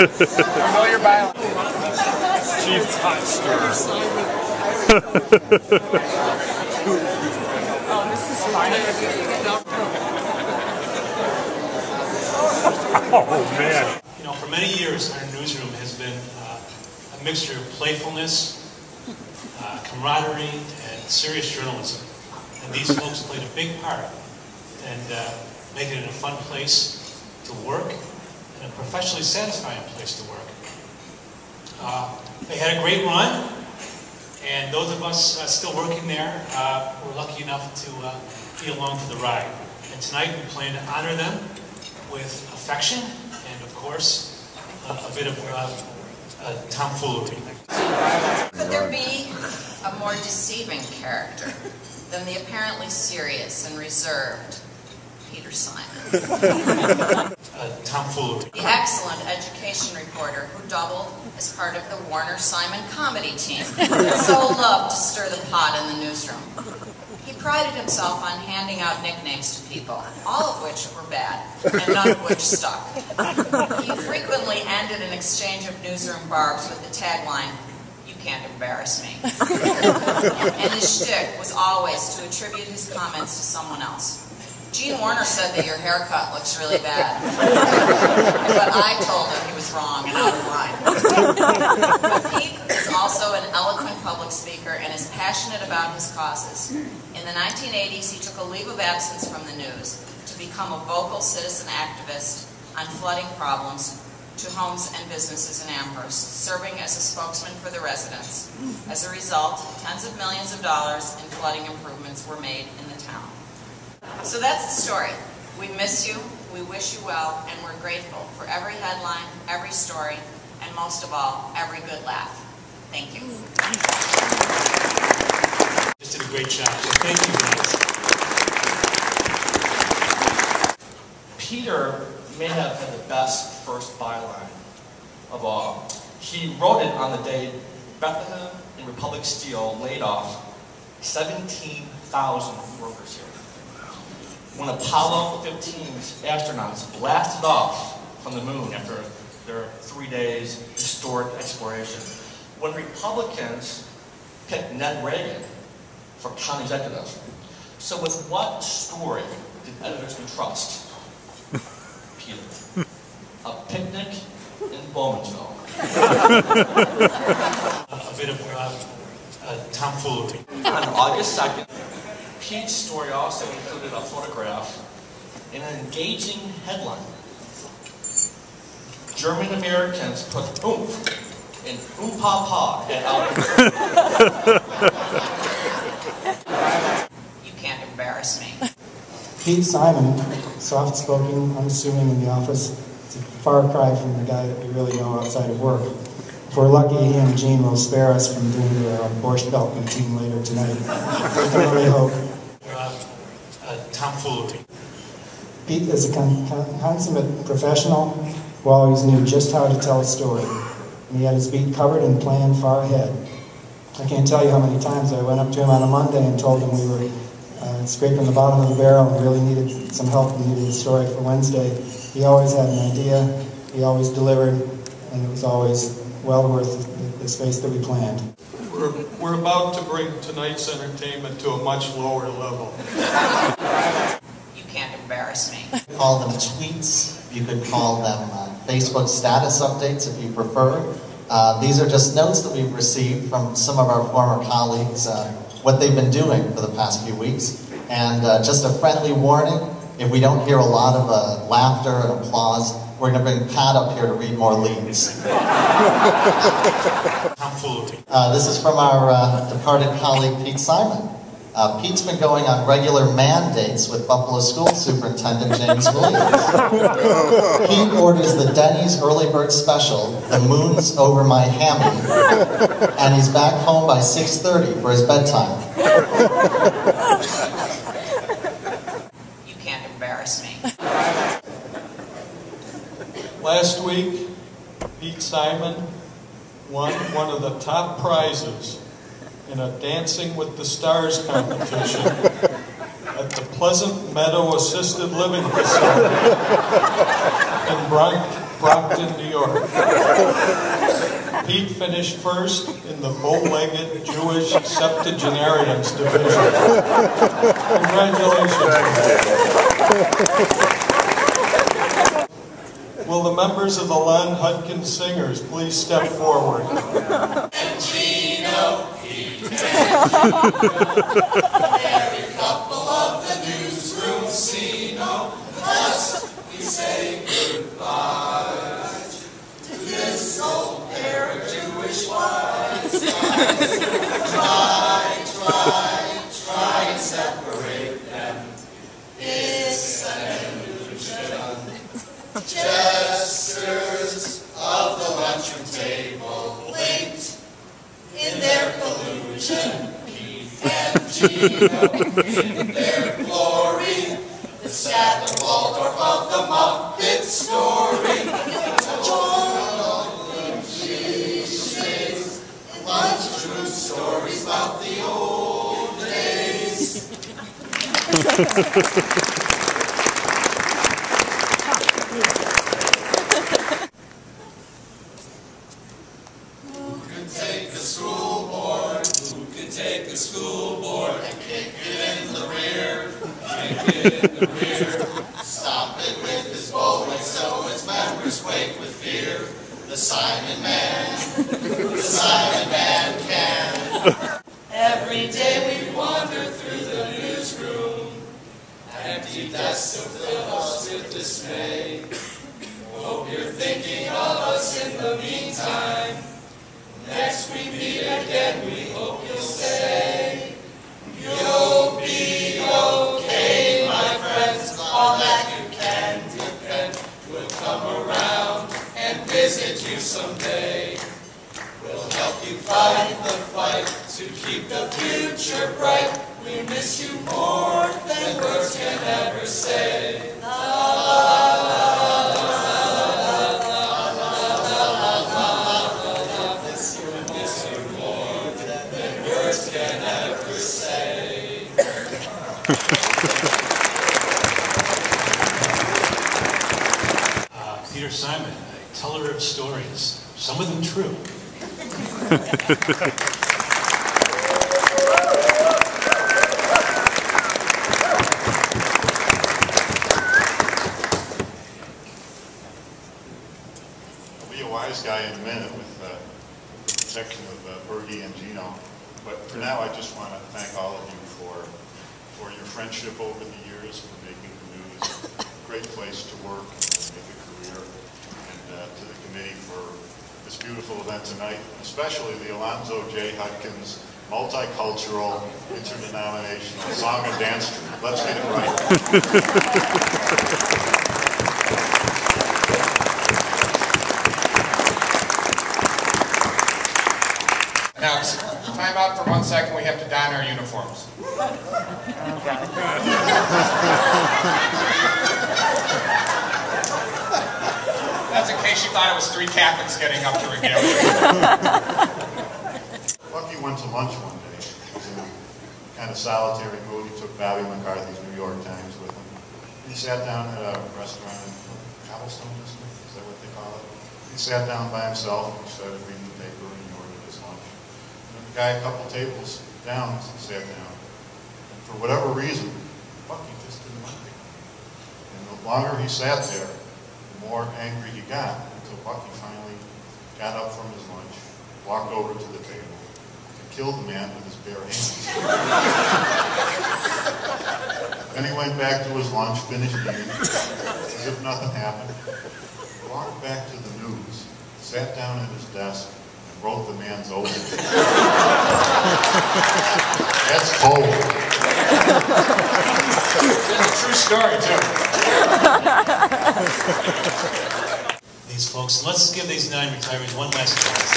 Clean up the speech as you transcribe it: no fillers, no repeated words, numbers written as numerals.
Familiar by Chief Hot Stir. Oh, this is fine. Oh, man. You know, for many years, our newsroom has been a mixture of playfulness, camaraderie, and serious journalism. And these folks played a big part in making it a fun place to work and a professionally satisfying place to work. They had a great run, and those of us still working there were lucky enough to be along for the ride. And tonight we plan to honor them with affection and, of course, a bit of tomfoolery. Could there be a more deceiving character than the apparently serious and reserved Peter Simon? Tomfoolery. The excellent education reporter who doubled as part of the Warner Simon comedy team, so loved to stir the pot in the newsroom. He prided himself on handing out nicknames to people, all of which were bad, and none of which stuck. He frequently ended an exchange of newsroom barbs with the tagline, "You can't embarrass me." And his shtick was always to attribute his comments to someone else. Gene Warner said that your haircut looks really bad. But I told him he was wrong and out of line. But Pete is also an eloquent public speaker and is passionate about his causes. In the 1980s, he took a leave of absence from the news to become a vocal citizen activist on flooding problems to homes and businesses in Amherst, serving as a spokesman for the residents. As a result, tens of millions of dollars in flooding improvements were made in the town. So that's the story. We miss you, we wish you well, and we're grateful for every headline, every story, and most of all, every good laugh. Thank you. Just did a great job, so thank you guys. Peter may have had the best first byline of all. He wrote it on the day Bethlehem and Republic Steel laid off 17,000 workers here. When Apollo 15's astronauts blasted off from the moon after their 3 days historic exploration. When Republicans picked Ned Reagan for county executive. So with what story did editors entrust Peter? A picnic in Bowmansville. A bit of tomfoolery. On August 2nd, Pete's story also included a photograph and an engaging headline. German Americans put oomph in oom-pa-pa at Albert. You can't embarrass me. Pete Simon, soft-spoken, unassuming in the office. It's a far cry from the guy that we really know outside of work. If we're lucky, he and Gene will spare us from doing their Borscht Belt routine later tonight. We can only hope. Tomfoolery. Pete is a consummate professional who always knew just how to tell a story. And he had his beat covered and planned far ahead. I can't tell you how many times I went up to him on a Monday and told him we were scraping the bottom of the barrel and really needed some help and needed a story for Wednesday. He always had an idea, he always delivered, and it was always well worth the space that we planned. We're about to bring tonight's entertainment to a much lower level. You can't embarrass me. Call them tweets. You could call them Facebook status updates if you prefer. These are just notes that we've received from some of our former colleagues, what they've been doing for the past few weeks. And just a friendly warning, if we don't hear a lot of laughter and applause, we're going to bring Pat up here to read more leads. This is from our departed colleague, Pete Simon. Pete's been going on regular mandates with Buffalo School Superintendent James Williams. Pete orders the Denny's Early Bird Special, The Moon's Over My Hammy, and he's back home by 6:30 for his bedtime. You can't embarrass me. Last week, Pete Simon won one of the top prizes in a Dancing with the Stars competition at the Pleasant Meadow Assisted Living Facility in Brockton, New York. Pete finished first in the bow-legged Jewish septuagenarians division. Congratulations. Will the members of the Lon Hudkins Singers please step forward? And Gino, every couple of the newsroom scene-o, thus we say goodbye to this old pair of Jewish wives. Try and separate them. It's an illusion. Jesters of the lunchroom table linked in their collusion. Keith and Gino in their glory. The Statler Waldorf of the Muppet story. Cliches, lunchroom stories about the old days. Who could take the school board? Who could take the school board and kick it in the rear? Kick it in the rear. Stop it with his bowling so its members quake with fear. The Simon Man can. Every day we wander through the newsroom. Empty desks to fill us with dismay. Hope you're thinking of us in the meantime. Next we meet again, we hope you'll say, you'll be okay, my friends. On that you can depend. We'll come around and visit you someday. We'll help you fight the fight to keep the future bright. We miss you more than words can ever say. Peter Simon, a teller of stories, some of them true. I'll be a wise guy in a minute with the section of Bergie and Gino. But for now, I just want to thank all of you for your friendship over the years, for making the news a great place to work and make a career, and to the committee for this beautiful event tonight, especially the Alonzo J. Hudkins Multicultural Interdenominational Song and Dance Troupe. Let's get it right. Now, time out for 1 second. We have to don our uniforms. That's in case you thought it was 3 Catholics getting up to regalia. Bucky went to lunch one day. He was in a kind of solitary mood. He took Bobby McCarthy's New York Times with him. He sat down at a restaurant in Cobblestone District, is that what they call it? He sat down by himself and started reading the paper and he ordered his lunch. And the guy a couple tables down sat down. And for whatever reason, Bucky just didn't like it. And the longer he sat there, the more angry he got, until Bucky finally got up from his lunch, walked over to the table, and killed the man with his bare hands. Then he went back to his lunch, finished eating, as if nothing happened, walked back to the news, sat down at his desk, and wrote the man's oath. That's cold. It's a true story, too. These folks, let's give these 9 retirees one last chance.